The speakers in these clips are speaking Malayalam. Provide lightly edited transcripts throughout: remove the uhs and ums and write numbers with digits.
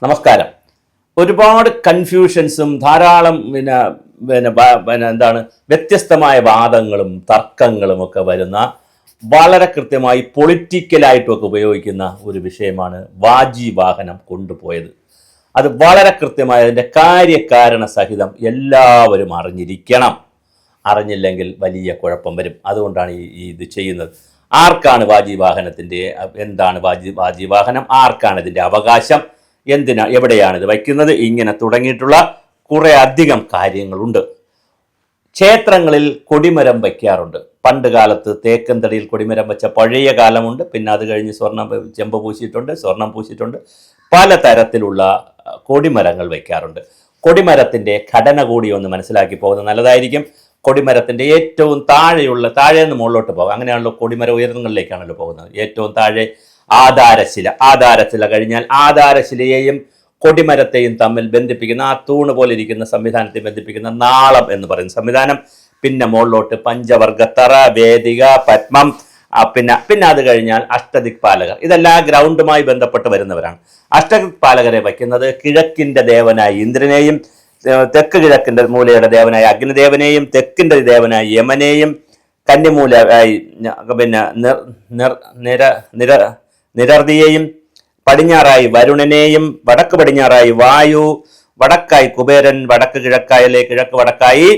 നമസ്കാരം. ഒരുപാട് കൺഫ്യൂഷൻസും ധാരാളം എന്താണ് വ്യത്യസ്തമായ വാദങ്ങളും തർക്കങ്ങളും ഒക്കെ വരുന്ന വളരെ കൃത്യമായി പൊളിറ്റിക്കലായിട്ടുമൊക്കെ ഉപയോഗിക്കുന്ന ഒരു വിഷയമാണ് വാജി വാഹനം കൊണ്ടുപോയത്. അത് വളരെ കൃത്യമായി അതിൻ്റെ കാര്യകാരണ സഹിതം എല്ലാവരും അറിഞ്ഞിരിക്കണം. അറിഞ്ഞില്ലെങ്കിൽ വലിയ കുഴപ്പം വരും. അതുകൊണ്ടാണ് ഇത് ചെയ്യുന്നത്. ആർക്കാണ് വാജി വാഹനത്തിൻ്റെ, എന്താണ് വാജി വാഹനം, ആർക്കാണ് ഇതിൻ്റെ അവകാശം, എവിടെയാണ് ഇത് വയ്ക്കുന്നത്, ഇങ്ങനെ തുടങ്ങിയിട്ടുള്ള കുറേ അധികം കാര്യങ്ങളുണ്ട്. ക്ഷേത്രങ്ങളിൽ കൊടിമരം വയ്ക്കാറുണ്ട്. പണ്ട് കാലത്ത് തേക്കന്തടിയിൽ കൊടിമരം വെച്ച പഴയ കാലമുണ്ട്. പിന്നെ അത് കഴിഞ്ഞ് ചെമ്പ് പൂശിയിട്ടുണ്ട്, സ്വർണം പൂശിയിട്ടുണ്ട്. പലതരത്തിലുള്ള കൊടിമരങ്ങൾ വയ്ക്കാറുണ്ട്. കൊടിമരത്തിൻ്റെ ഘടന കൂടി ഒന്ന് മനസ്സിലാക്കി പോകുന്നത് നല്ലതായിരിക്കും. കൊടിമരത്തിൻ്റെ ഏറ്റവും താഴേന്ന് മുകളിലോട്ട് പോകും. അങ്ങനെയാണല്ലോ കൊടിമരം ഉയർന്നങ്ങളിലേക്കാണല്ലോ പോകുന്നത്. ഏറ്റവും താഴെ ആധാരശില കഴിഞ്ഞാൽ ആധാരശിലയെയും കൊടിമരത്തെയും തമ്മിൽ ബന്ധിപ്പിക്കുന്ന ആ തൂണ് പോലെ ഇരിക്കുന്ന സംവിധാനത്തെ ബന്ധിപ്പിക്കുന്ന നാളം എന്ന് പറയുന്ന സംവിധാനം. പിന്നെ മുകളിലോട്ട് പഞ്ചവർഗത്തറ, വേദിക, പത്മം, പിന്നെ അത് കഴിഞ്ഞാൽ അഷ്ടദിക്പാലകർ. ഇതെല്ലാം ഗ്രൗണ്ടുമായി ബന്ധപ്പെട്ട് വരുന്നവരാണ്. അഷ്ടദിക്പാലകരെ വയ്ക്കുന്നത് കിഴക്കിൻ്റെ ദേവനായ ഇന്ദ്രനെയും, തെക്ക് കിഴക്കിൻ്റെ മൂലയുടെ ദേവനായ അഗ്നിദേവനെയും, തെക്കിൻ്റെ ദേവനായ യമനെയും, കന്നിമൂലയായി നിരർദിയെയും, പടിഞ്ഞാറായി വരുണനെയും, വടക്ക് പടിഞ്ഞാറായി വായു, വടക്കായി കുബേരൻ, വടക്ക് വടക്കായി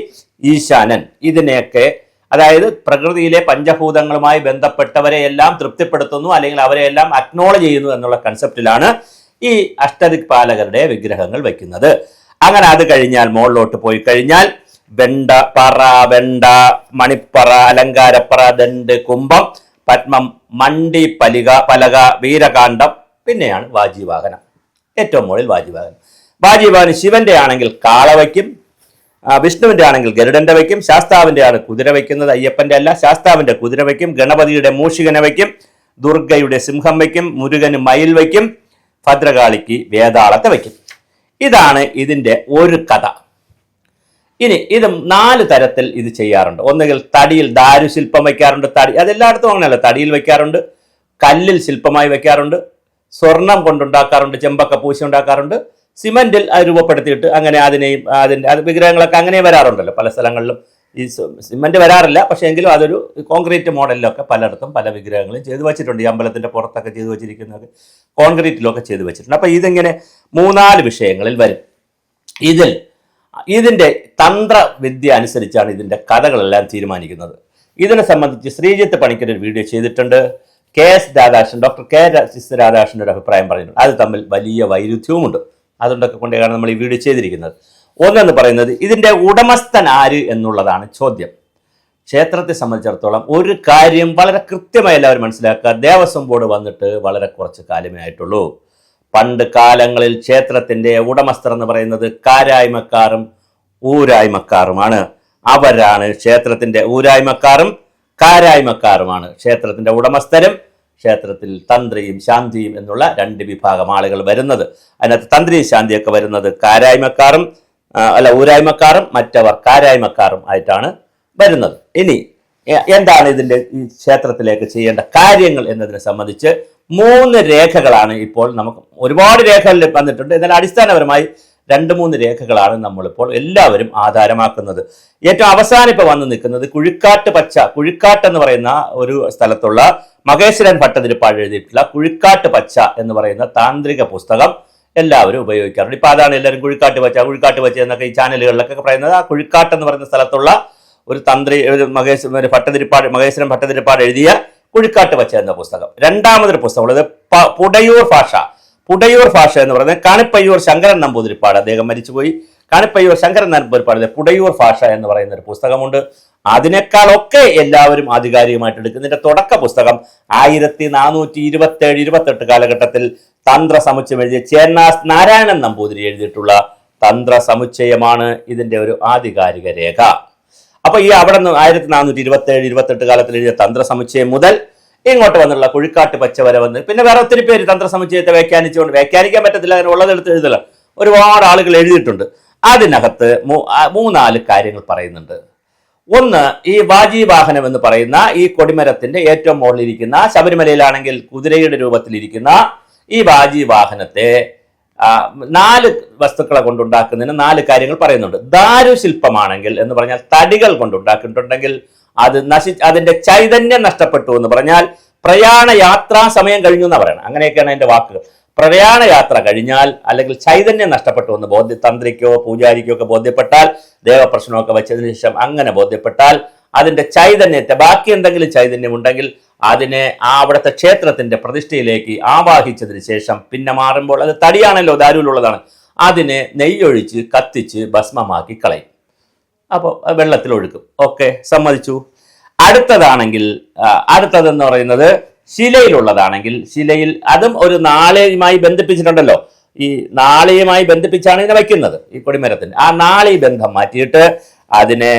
ഈശാനൻ. ഇതിനെയൊക്കെ, അതായത് പ്രകൃതിയിലെ പഞ്ചഭൂതങ്ങളുമായി ബന്ധപ്പെട്ടവരെ എല്ലാം തൃപ്തിപ്പെടുത്തുന്നു, അല്ലെങ്കിൽ അവരെയെല്ലാം അക്നോളജ് ചെയ്യുന്നു എന്നുള്ള കൺസെപ്റ്റിലാണ് ഈ അഷ്ടദിക്പാലകരുടെ വിഗ്രഹങ്ങൾ വയ്ക്കുന്നത്. അങ്ങനെ അത് കഴിഞ്ഞാൽ മുകളിലോട്ട് പോയി കഴിഞ്ഞാൽ വെണ്ട, മണിപ്പറ, അലങ്കാരപ്പറ, ദണ്ട്, കുംഭം, പത്മം, മണ്ടി, പലക, വീരകാണ്ഡം, പിന്നെയാണ് വാജിവാഹനം. ഏറ്റവും മുകളിൽ വാജിവാഹനം ശിവന്റെ ആണെങ്കിൽ കാള വയ്ക്കും, വിഷ്ണുവിന്റെ ആണെങ്കിൽ ഗരുഡന്റെ വയ്ക്കും, ശാസ്താവിന്റെ ആണ് കുതിര വയ്ക്കുന്നത്, അയ്യപ്പന്റെ അല്ല, ശാസ്താവിന്റെ കുതിര വയ്ക്കും, ഗണപതിയുടെ മൂഷികനെ വയ്ക്കും, ദുർഗയുടെ സിംഹം വയ്ക്കും, മുരുകന് മയിൽ വയ്ക്കും, ഭദ്രകാളിക്ക് വേതാളത്തെ വയ്ക്കും. ഇതാണ് ഇതിൻ്റെ ഒരു കഥ. ഇനി ഇത് 4 തരത്തിൽ ഇത് ചെയ്യാറുണ്ട്. ഒന്നുകിൽ തടിയിൽ ദാരുശില്പം വയ്ക്കാറുണ്ട്. അതെല്ലായിടത്തും അങ്ങനെയല്ല. തടിയിൽ വയ്ക്കാറുണ്ട്, കല്ലിൽ ശില്പമായി വയ്ക്കാറുണ്ട്, സ്വർണം കൊണ്ടുണ്ടാക്കാറുണ്ട്, ചെമ്പൊക്കെ പൂശി ഉണ്ടാക്കാറുണ്ട്, സിമന്റിൽ അത് രൂപപ്പെടുത്തിയിട്ട് അങ്ങനെ അത് വിഗ്രഹങ്ങളൊക്കെ അങ്ങനെ വരാറുണ്ടല്ലോ. പല സ്ഥലങ്ങളിലും ഈ സിമന്റ് വരാറില്ല, പക്ഷേ എങ്കിലും അതൊരു കോൺക്രീറ്റ് മോഡലിലൊക്കെ പലയിടത്തും പല വിഗ്രഹങ്ങളും ചെയ്തു വെച്ചിട്ടുണ്ട്. ഈ അമ്പലത്തിൻ്റെ പുറത്തൊക്കെ ചെയ്തു വെച്ചിരിക്കുന്നത് കോൺക്രീറ്റിലൊക്കെ ചെയ്തു വെച്ചിട്ടുണ്ട്. അപ്പോൾ ഇതിങ്ങനെ 3-4 വിഷയങ്ങളിൽ വരും. ഇതിൻ്റെ തന്ത്രവിദ്യ അനുസരിച്ചാണ് ഇതിൻ്റെ കഥകളെല്ലാം തീരുമാനിക്കുന്നത്. ഇതിനെ സംബന്ധിച്ച് ശ്രീജിത്ത് പണിക്കർ ഒരു വീഡിയോ ചെയ്തിട്ടുണ്ട്. ഡോക്ടർ കെ എസ് രാധാകൃഷ്ണൻ്റെ ഒരു അഭിപ്രായം പറഞ്ഞിട്ടുണ്ട്. അത് തമ്മിൽ വലിയ വൈരുദ്ധ്യവുമുണ്ട്. അതുകൊണ്ടൊക്കെ കൊണ്ടാണ് നമ്മൾ ഈ വീഡിയോ ചെയ്തിരിക്കുന്നത്. ഒന്നെന്ന് പറയുന്നത് ഇതിൻ്റെ ഉടമസ്ഥൻ ആര് എന്നുള്ളതാണ് ചോദ്യം. ക്ഷേത്രത്തെ സംബന്ധിച്ചിടത്തോളം ഒരു കാര്യം വളരെ കൃത്യമായി എല്ലാവരും മനസ്സിലാക്കുക. ദേവസ്വം ബോർഡ് വന്നിട്ട് വളരെ കുറച്ച് കാലമേ ആയിട്ടുള്ളൂ. പണ്ട് കാലങ്ങളിൽ ക്ഷേത്രത്തിൻ്റെ ഉടമസ്ഥർ എന്ന് പറയുന്നത് കാരായ്മക്കാരും ഊരായ്മക്കാരുമാണ്. അവരാണ് ക്ഷേത്രത്തിൻ്റെ ഊരായ്മക്കാരും കാരായ്മക്കാരുമാണ് ക്ഷേത്രത്തിൻ്റെ ഉടമസ്ഥരും ക്ഷേത്രത്തിൽ തന്ത്രിയും ശാന്തിയും എന്നുള്ള 2 വിഭാഗം ആളുകൾ വരുന്നത്. അതിനകത്ത് തന്ത്രിയും ശാന്തിയൊക്കെ വരുന്നത് ഊരായ്മക്കാരും മറ്റവർ കാരായ്മക്കാരും ആയിട്ടാണ് വരുന്നത്. ഇനി എന്താണ് ഇതിൻ്റെ ഈ ക്ഷേത്രത്തിലേക്ക് ചെയ്യേണ്ട കാര്യങ്ങൾ എന്നതിനെ സംബന്ധിച്ച് 3 രേഖകളാണ് ഇപ്പോൾ നമുക്ക്. ഒരുപാട് രേഖകൾ വന്നിട്ടുണ്ട്. എന്നാൽ അടിസ്ഥാനപരമായി 2-3 രേഖകളാണ് നമ്മളിപ്പോൾ എല്ലാവരും ആധാരമാക്കുന്നത്. ഏറ്റവും അവസാനം ഇപ്പോൾ വന്ന് നിൽക്കുന്നത് കുഴിക്കാട്ട് എന്ന് പറയുന്ന ഒരു സ്ഥലത്തുള്ള മഹേശ്വരൻ ഭട്ടതിരിപ്പാട് എഴുതിയിട്ടുള്ള കുഴിക്കാട്ട് പച്ച എന്ന് പറയുന്ന താന്ത്രിക പുസ്തകം എല്ലാവരും ഉപയോഗിക്കാറുണ്ട്. ഇപ്പം അതാണ് എല്ലാവരും കുഴിക്കാട്ട് പച്ച എന്നൊക്കെ ഈ ചാനലുകളിലൊക്കെ പറയുന്നത്. ആ കുഴിക്കാട്ട് എന്ന് പറയുന്ന സ്ഥലത്തുള്ള ഒരു തന്ത്രി മഹേശ്വരൻ ഭട്ടതിരിപ്പാട് എഴുതിയ കുഴിക്കാട്ട് പച്ച എന്ന പുസ്തകം. രണ്ടാമതൊരു പുസ്തകം ഉള്ളത് പുടയൂർ ഭാഷ എന്ന് പറയുന്നത് കാണിപ്പയ്യൂർ ശങ്കരൻ നമ്പൂതിരിപ്പാട്, അദ്ദേഹം മരിച്ചുപോയി. കാണിപ്പയ്യൂർ ശങ്കരൻ നമ്പൂതിരിപ്പാടിലെ പുടയൂർ ഭാഷ എന്ന് പറയുന്ന ഒരു പുസ്തകമുണ്ട്. അതിനേക്കാളൊക്കെ എല്ലാവരും ആധികാരികമായിട്ട് എടുക്കുന്നതിന്റെ തുടക്ക പുസ്തകം 1427-28 കാലഘട്ടത്തിൽ തന്ത്ര സമുച്ചയം എഴുതിയ ചേന്നാസ് നാരായണൻ നമ്പൂതിരി എഴുതിയിട്ടുള്ള തന്ത്ര സമുച്ചയമാണ് ഇതിന്റെ ഒരു ആധികാരിക രേഖ. അപ്പൊ ഈ അവിടെ നിന്ന് 1427-28 കാലത്തിൽ എഴുതിയ തന്ത്ര സമുച്ചയം മുതൽ ഇങ്ങോട്ട് വന്നുള്ള കുഴിക്കാട്ട് പച്ച വരെ വന്ന് പിന്നെ വേറെ ഒത്തിരി പേര് തന്ത്ര സമുച്ചയത്തെ വ്യാഖ്യാനിക്കാൻ പറ്റത്തില്ല, അങ്ങനെ ഉള്ളതെടുത്ത് എഴുതല ഒരുപാട് ആളുകൾ എഴുതിയിട്ടുണ്ട്. അതിനകത്ത് 3-4 കാര്യങ്ങൾ പറയുന്നുണ്ട്. ഒന്ന്, ഈ വാജി വാഹനം എന്ന് പറയുന്ന ഈ കൊടിമരത്തിന്റെ ഏറ്റവും മുകളിലിരിക്കുന്ന, ശബരിമലയിലാണെങ്കിൽ കുതിരയുടെ രൂപത്തിലിരിക്കുന്ന ഈ വാജി വാഹനത്തെ 4 വസ്തുക്കളെ കൊണ്ടുണ്ടാക്കുന്നതിന് 4 കാര്യങ്ങൾ പറയുന്നുണ്ട്. ദാരുശില്പമാണെങ്കിൽ എന്ന് പറഞ്ഞാൽ തടികൾ കൊണ്ടുണ്ടാക്കിയിട്ടുണ്ടെങ്കിൽ അത് അതിന്റെ ചൈതന്യം നഷ്ടപ്പെട്ടു എന്ന് പറഞ്ഞാൽ പ്രയാണ യാത്രാ സമയം കഴിഞ്ഞു എന്നാണ് പറയുന്നത്. അങ്ങനെയൊക്കെയാണ് അതിന്റെ വാക്കുകൾ. പ്രയാണയാത്ര കഴിഞ്ഞാൽ അല്ലെങ്കിൽ ചൈതന്യം നഷ്ടപ്പെട്ടു എന്ന് തന്ത്രിക്കോ പൂജാരിക്കോ ഒക്കെ ബോധ്യപ്പെട്ടാൽ, ദേവപ്രശ്നമൊക്കെ വെച്ചതിന് ശേഷം അങ്ങനെ ബോധ്യപ്പെട്ടാൽ അതിന്റെ ചൈതന്യത്തെ, ബാക്കി എന്തെങ്കിലും ചൈതന്യം ഉണ്ടെങ്കിൽ അതിനെ അവിടുത്തെ ക്ഷേത്രത്തിന്റെ പ്രതിഷ്ഠയിലേക്ക് ആവാഹിച്ചതിന് ശേഷം പിന്നെ മാറുമ്പോൾ, അത് തടിയാണല്ലോ, ദാരുവിലുള്ളതാണ്, അതിനെ നെയ്യൊഴിച്ച് കത്തിച്ച് ഭസ്മമാക്കി കളയും. അപ്പോൾ വെള്ളത്തിൽ ഒഴുക്കും. ഓക്കെ, സമ്മതിച്ചു. അടുത്തതെന്ന് പറയുന്നത് ശിലയിലുള്ളതാണെങ്കിൽ, ശിലയിൽ അതും ഒരു നാളെയുമായി ബന്ധിപ്പിച്ചിട്ടുണ്ടല്ലോ. ഈ നാളെയുമായി ബന്ധിപ്പിച്ചാണ് ഇതിനെ വയ്ക്കുന്നത്, ഈ കൊടിമരത്തിന്. ആ നാളി ബന്ധം മാറ്റിയിട്ട് അതിനെ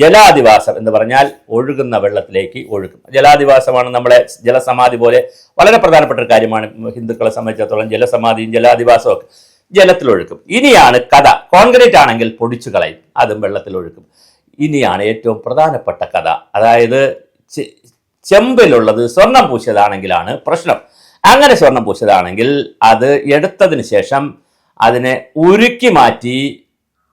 ജലാധിവാസം എന്ന് പറഞ്ഞാൽ ഒഴുകുന്ന വെള്ളത്തിലേക്ക് ഒഴുക്കും. ജലാധിവാസമാണ് നമ്മളെ ജലസമാധി പോലെ വളരെ പ്രധാനപ്പെട്ട ഒരു കാര്യമാണ് ഹിന്ദുക്കളെ സംബന്ധിച്ചിടത്തോളം. ജലസമാധിയും ജലാധിവാസവും ഒക്കെ ജലത്തിലൊഴുക്കും. ഇനിയാണ് കഥ. കോൺക്രീറ്റ് ആണെങ്കിൽ പൊടിച്ചു കളയും, അതും വെള്ളത്തിലൊഴുക്കും. ഇനിയാണ് ഏറ്റവും പ്രധാനപ്പെട്ട കഥ. അതായത് ചെമ്പിലുള്ളത് സ്വർണം പൂശിയതാണെങ്കിലാണ് പ്രശ്നം. അങ്ങനെ സ്വർണം പൂശിയതാണെങ്കിൽ അത് എടുത്തതിന് ശേഷം അതിനെ ഉരുക്കി മാറ്റി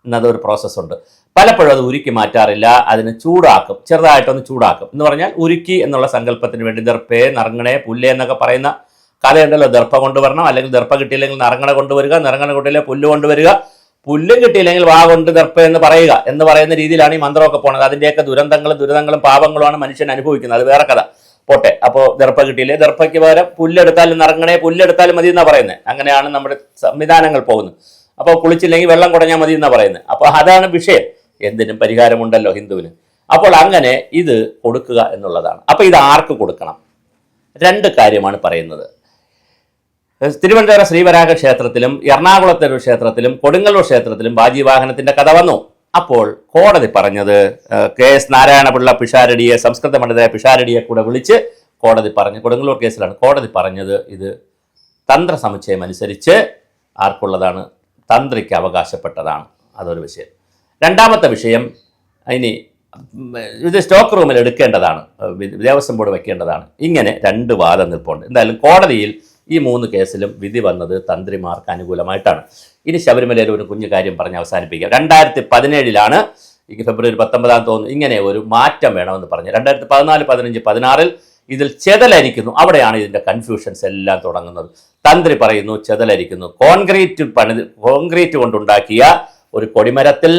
എന്നതൊരു പ്രോസസ്സുണ്ട്. പലപ്പോഴും അത് ഉരുക്കി മാറ്റാറില്ല, അതിനെ ചൂടാക്കും, ചെറുതായിട്ടൊന്ന് ചൂടാക്കും. എന്ന് പറഞ്ഞാൽ ഉരുക്കി എന്നുള്ള സങ്കല്പത്തിന് വേണ്ടി ദർപ്പേ, നറങ്ങണേ, പുല്ല് എന്നൊക്കെ പറയുന്ന കഥയുണ്ടല്ലോ. ദർപ്പ കൊണ്ടുവരണം, അല്ലെങ്കിൽ ദർപ്പ കിട്ടിയില്ലെങ്കിൽ നറങ്ങണ കൊണ്ടുവരിക, നറങ്ങണ കിട്ടിയില്ലെങ്കിൽ പുല്ല് കൊണ്ടുവരിക, പുല്ലും കിട്ടിയില്ലെങ്കിൽ വാ കൊണ്ട് ദർപ്പ എന്ന് പറയുക എന്ന് പറയുന്ന രീതിയിലാണ് ഈ മന്ത്രമൊക്കെ പോണത്. അതിൻ്റെയൊക്കെ ദുരന്തങ്ങളും പാപങ്ങളുമാണ് മനുഷ്യൻ അനുഭവിക്കുന്നത്. അത് വേറെ കഥ, പോട്ടെ. അപ്പോൾ ദർപ്പ കിട്ടിയില്ലേ, ദർപ്പയ്ക്ക് പകരം പുല്ലെടുത്താലും നറങ്ങണേ, പുല്ലെടുത്താലും മതി എന്നാണ് പറയുന്നത്. അങ്ങനെയാണ് നമ്മുടെ സംവിധാനങ്ങൾ പോകുന്നത്. അപ്പോൾ കുളിച്ചില്ലെങ്കിൽ വെള്ളം കുടഞ്ഞാൽ മതി എന്നാണ് പറയുന്നത്. അപ്പോൾ അതാണ് വിഷയം. എന്തിനും പരിഹാരമുണ്ടല്ലോ ഹിന്ദുവിന്. അപ്പോൾ അങ്ങനെ ഇത് കൊടുക്കുക എന്നുള്ളതാണ്. അപ്പോൾ ഇത് ആർക്ക് കൊടുക്കണം? 2 കാര്യമാണ് പറയുന്നത്. തിരുവനന്തപുരം ശ്രീവരാഹ ക്ഷേത്രത്തിലും എറണാകുളത്തെ ഒരു ക്ഷേത്രത്തിലും കൊടുങ്ങല്ലൂർ ക്ഷേത്രത്തിലും വാജിവാഹനത്തിന്റെ കഥ വന്നു. അപ്പോൾ കോടതി പറഞ്ഞത് KS നാരായണപിള്ള പിഷാരടിയെ, സംസ്കൃത പണ്ഡിതരായ പിഷാരടിയെ കൂടെ വിളിച്ച് കോടതി പറഞ്ഞു, കൊടുങ്ങല്ലൂർ കേസിലാണ് കോടതി പറഞ്ഞത്, ഇത് തന്ത്രസമുച്ചയം അനുസരിച്ച് ആർക്കുള്ളതാണ്? തന്ത്രിക്ക് അവകാശപ്പെട്ടതാണ്. അതൊരു വിഷയം. രണ്ടാമത്തെ വിഷയം, ഇനി ഇത് സ്റ്റോക്ക് റൂമിൽ എടുക്കേണ്ടതാണ്, ദേവസ്വം ബോർഡ് വെക്കേണ്ടതാണ്. ഇങ്ങനെ 2 വാദം നിൽപ്പുണ്ട്. എന്തായാലും കോടതിയിൽ ഈ 3 കേസിലും വിധി വന്നത് തന്ത്രിമാർക്ക് അനുകൂലമായിട്ടാണ്. ഇനി ശബരിമലയിൽ ഒരു കുഞ്ഞു കാര്യം പറഞ്ഞ് അവസാനിപ്പിക്കാം. 2017 ഈ ഫെബ്രുവരി 19 തോന്നുന്നു, ഇങ്ങനെ ഒരു മാറ്റം വേണമെന്ന് പറഞ്ഞു. 2014, 15, 16 ഇതിൽ ചെതലരിക്കുന്നു. അവിടെയാണ് ഇതിൻ്റെ കൺഫ്യൂഷൻസ് എല്ലാം തുടങ്ങുന്നത്. തന്ത്രി പറയുന്നു ചെതലരിക്കുന്നു. കോൺക്രീറ്റ് കൊണ്ടുണ്ടാക്കിയ ഒരു കൊടിമരത്തിൽ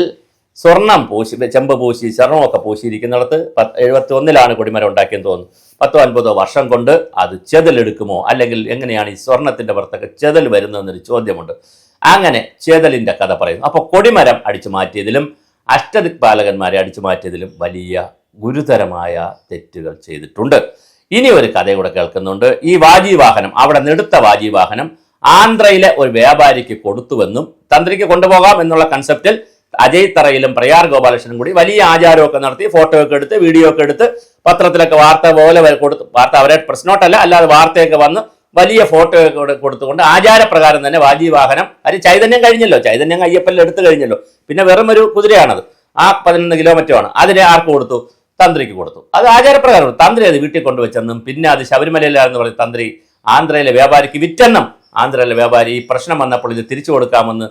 സ്വർണം പൂശി, ചെമ്പ് പൂശി, സ്വർണമൊക്കെ പൂശിയിരിക്കുന്നിടത്ത് 71 കൊടിമരം ഉണ്ടാക്കിയെന്ന് തോന്നുന്നു. 10-50 വർഷം കൊണ്ട് അത് ചെതലെടുക്കുമോ, അല്ലെങ്കിൽ എങ്ങനെയാണ് ഈ സ്വർണത്തിന്റെ പുറത്തൊക്കെ ചെതൽ വരുന്നതെന്നൊരു ചോദ്യമുണ്ട്. അങ്ങനെ ചെതലിന്റെ കഥ പറയുന്നു. അപ്പോൾ കൊടിമരം അടിച്ചു മാറ്റിയതിലും അഷ്ടദിക്പാലകന്മാരെ അടിച്ചു മാറ്റിയതിലും വലിയ ഗുരുതരമായ തെറ്റുകൾ ചെയ്തിട്ടുണ്ട്. ഇനി ഒരു കഥ കൂടെ കേൾക്കുന്നുണ്ട്. ഈ വാജിവാഹനം, അവിടെ നെടുത്ത വാജിവാഹനം ആന്ധ്രയിലെ ഒരു വ്യാപാരിക്ക് കൊടുത്തുവെന്നും തന്ത്രിക്ക് കൊണ്ടുപോകാം എന്നുള്ള കൺസെപ്റ്റിൽ അജയ് തറയിലും പ്രയാർ ഗോപാലകൃഷ്ണനും കൂടി വലിയ ആചാരമൊക്കെ നടത്തി, ഫോട്ടോ ഒക്കെ എടുത്ത്, വീഡിയോ ഒക്കെ എടുത്ത്, പത്രത്തിലൊക്കെ വാർത്ത പോലെ കൊടുത്ത്, വാർത്ത അവരെ പ്രസ് നോട്ടല്ല, അല്ലാതെ വാർത്തയൊക്കെ വന്ന് വലിയ ഫോട്ടോ ഒക്കെ കൊടുത്തുകൊണ്ട് ആചാരപ്രകാരം തന്നെ വാജിവാഹനം, അത് ചൈതന്യം കഴിഞ്ഞല്ലോ, ചൈതന്യം അയ്യപ്പനിൽ എടുത്തു കഴിഞ്ഞല്ലോ, പിന്നെ വെറും ഒരു കുതിരയാണത്. ആ 11 കിലോമീറ്ററാണ്. അതിനെ ആർക്ക് കൊടുത്തു? തന്ത്രിക്ക് കൊടുത്തു. അത് ആചാരപ്രകാരം തന്ത്രി അത് വീട്ടിൽ കൊണ്ടുവച്ചെന്നും പിന്നെ അത് ശബരിമലയിലാണെന്ന് പറഞ്ഞ് തന്ത്രി ആന്ധ്രയിലെ വ്യാപാരിക്ക് വിറ്റെന്നും, ആന്ധ്രയിലെ വ്യാപാരി ഈ പ്രശ്നം വന്നപ്പോൾ ഇത് തിരിച്ചു കൊടുക്കാമെന്ന്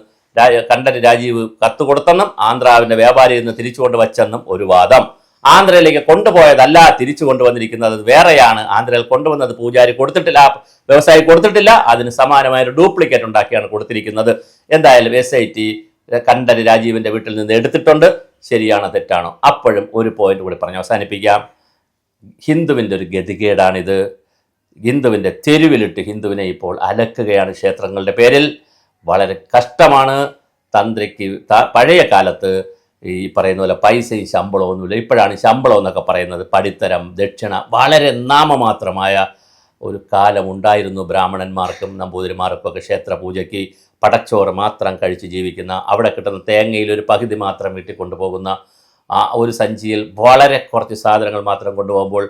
കണ്ഠര് രാജീവ് കത്ത് കൊടുത്തെന്നും ആന്ധ്രാവിന്റെ വ്യാപാരിയിൽ നിന്ന് തിരിച്ചു കൊണ്ടുവച്ചെന്നും ഒരു വാദം. ആന്ധ്രയിലേക്ക് കൊണ്ടുപോയതല്ല, തിരിച്ചു കൊണ്ടുവന്നിരിക്കുന്നത് വേറെയാണ്. ആന്ധ്രയിൽ കൊണ്ടുവന്നത് പൂജാരി കൊടുത്തിട്ടില്ല, വ്യവസായി കൊടുത്തിട്ടില്ല, അതിന് സമാനമായ ഒരു ഡ്യൂപ്ലിക്കേറ്റ് ഉണ്ടാക്കിയാണ് കൊടുത്തിരിക്കുന്നത്. എന്തായാലും SIT കണ്ഠര് രാജീവിന്റെ വീട്ടിൽ നിന്ന് എടുത്തിട്ടുണ്ട്. ശരിയാണോ തെറ്റാണോ? അപ്പോഴും ഒരു പോയിന്റ് കൂടി പറഞ്ഞ് അവസാനിപ്പിക്കാം. ഹിന്ദുവിൻ്റെ ഒരു ഗതികേടാണിത്. ഹിന്ദുവിൻ്റെ തെരുവിലിട്ട് ഹിന്ദുവിനെ ഇപ്പോൾ അലക്കുകയാണ് ക്ഷേത്രങ്ങളുടെ പേരിൽ. വളരെ കഷ്ടമാണ്. തന്ത്രിക്ക് പഴയ കാലത്ത് ഈ പറയുന്ന പോലെ പൈസയും ശമ്പളമൊന്നുമില്ല. ഇപ്പോഴാണ് ശമ്പളം എന്നൊക്കെ പറയുന്നത്. പടിത്തരം, ദക്ഷിണ, വളരെ നാമമാത്രമായ ഒരു കാലമുണ്ടായിരുന്നു ബ്രാഹ്മണന്മാർക്കും നമ്പൂതിരിമാർക്കൊക്കെ. ക്ഷേത്ര പൂജയ്ക്ക് പടച്ചോറ് മാത്രം കഴിച്ച് ജീവിക്കുന്ന, അവിടെ കിട്ടുന്ന തേങ്ങയിൽ ഒരു പകുതി മാത്രം വീട്ടിൽ കൊണ്ടുപോകുന്ന, ഒരു സഞ്ചിയിൽ വളരെ കുറച്ച് സാധനങ്ങൾ മാത്രം കൊണ്ടുപോകുമ്പോൾ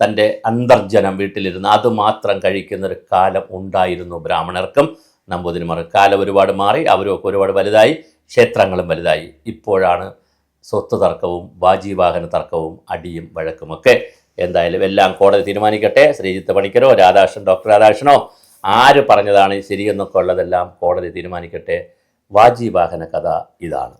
തൻ്റെ അന്തർജനം വീട്ടിലിരുന്ന് അതുമാത്രം കഴിക്കുന്നൊരു കാലം ഉണ്ടായിരുന്നു ബ്രാഹ്മണർക്കും നമ്പൂതിരിമാർക്കും. കാലം ഒരുപാട് മാറി, അവരൊക്കെ ഒരുപാട് വലുതായി, ക്ഷേത്രങ്ങളും വലുതായി. ഇപ്പോഴാണ് സ്വത്ത് തർക്കവും വാജിവാഹന തർക്കവും അടിയും വഴക്കുമൊക്കെ. എന്തായാലും എല്ലാം കോടതി തീരുമാനിക്കട്ടെ. ശ്രീജിത്ത് പണിക്കരോ, ഡോക്ടർ രാധാകൃഷ്ണനോ ആര് പറഞ്ഞതാണ് ശരിയെന്നൊക്കെ ഉള്ളതെല്ലാം കോടതി തീരുമാനിക്കട്ടെ. വാജി വാഹന കഥ ഇതാണ്.